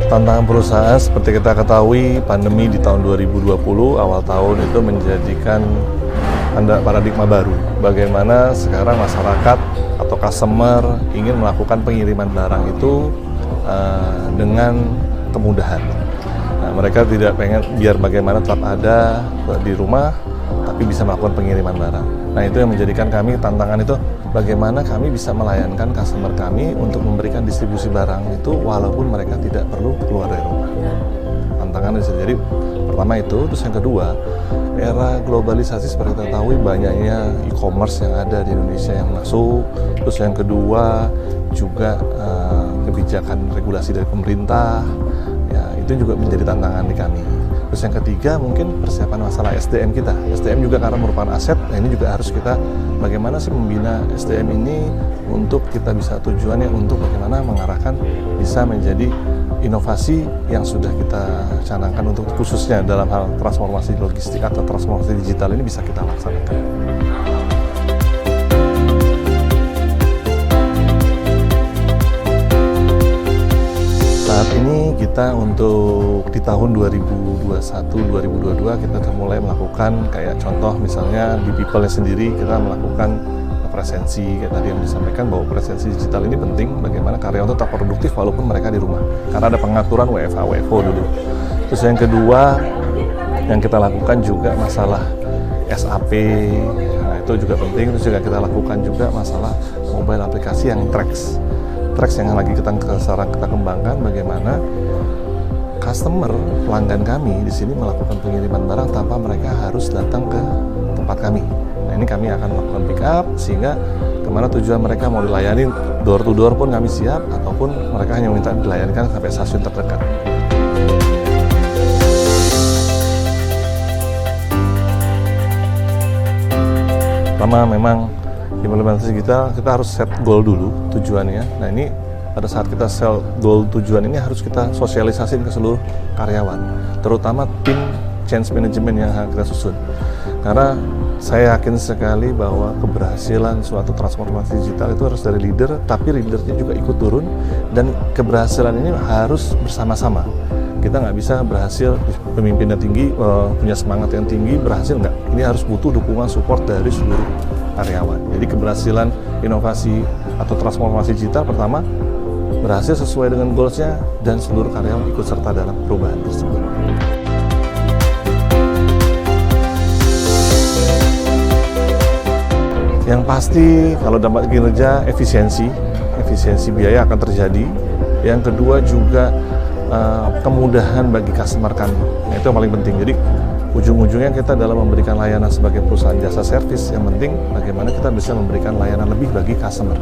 Tantangan perusahaan seperti kita ketahui, pandemi di tahun 2020 awal tahun itu menjadikan paradigma baru. Bagaimana sekarang masyarakat atau customer ingin melakukan pengiriman barang itu dengan kemudahan. Nah, mereka tidak pengen biar bagaimana tetap ada di rumah, tapi bisa melakukan pengiriman barang. Nah, itu yang menjadikan kami tantangan itu bagaimana kami bisa melayankan customer kami untuk memberikan distribusi barang itu walaupun mereka tidak perlu keluar dari rumah. Tantangan itu jadi pertama itu, terus yang kedua, era globalisasi seperti kita tahu banyaknya e-commerce yang ada di Indonesia yang masuk. Terus yang kedua juga kebijakan regulasi dari pemerintah, ya itu juga menjadi tantangan di kami. Terus yang ketiga mungkin persiapan masalah SDM kita. SDM juga karena merupakan aset, nah ini juga harus kita bagaimana sih membina SDM ini untuk kita bisa tujuannya untuk bagaimana mengarahkan bisa menjadi inovasi yang sudah kita canangkan untuk khususnya dalam hal transformasi logistik atau transformasi digital ini bisa kita laksanakan. Saat ini kita untuk di tahun 2021-2022 kita sudah mulai melakukan kayak contoh misalnya di People-nya sendiri kita melakukan presensi kayak tadi yang disampaikan bahwa presensi digital ini penting bagaimana karyawan tetap produktif walaupun mereka di rumah karena ada pengaturan WFH, WFO dulu. Terus yang kedua yang kita lakukan juga masalah SAP, nah itu juga penting. Terus juga kita lakukan juga masalah mobile aplikasi yang tracks yang lagi kita kembangkan bagaimana customer pelanggan kami di sini melakukan pengiriman barang tanpa mereka harus datang ke tempat kami. Nah ini kami akan melakukan pick up sehingga kemana tujuan mereka mau dilayani door to door pun kami siap ataupun mereka hanya minta dilayanikan sampai stasiun terdekat. Pertama memang implementasi kita harus set goal dulu tujuannya. Nah ini pada saat kita set goal tujuan ini harus kita sosialisasikan ke seluruh karyawan, terutama tim change management yang kita susun. Karena saya yakin sekali bahwa keberhasilan suatu transformasi digital itu harus dari leader, tapi leadernya juga ikut turun dan keberhasilan ini harus bersama-sama. Kita nggak bisa berhasil pemimpinnya tinggi, punya semangat yang tinggi, berhasil nggak. Ini harus butuh dukungan support dari seluruh karyawan. Jadi keberhasilan inovasi atau transformasi digital pertama berhasil sesuai dengan goals-nya dan seluruh karyawan ikut serta dalam perubahan tersebut. Yang pasti kalau dampak kinerja efisiensi biaya akan terjadi. Yang kedua juga kemudahan bagi customer kami. Nah, itu yang paling penting. Jadi ujung-ujungnya kita dalam memberikan layanan sebagai perusahaan jasa servis, yang penting bagaimana kita bisa memberikan layanan lebih bagi customer.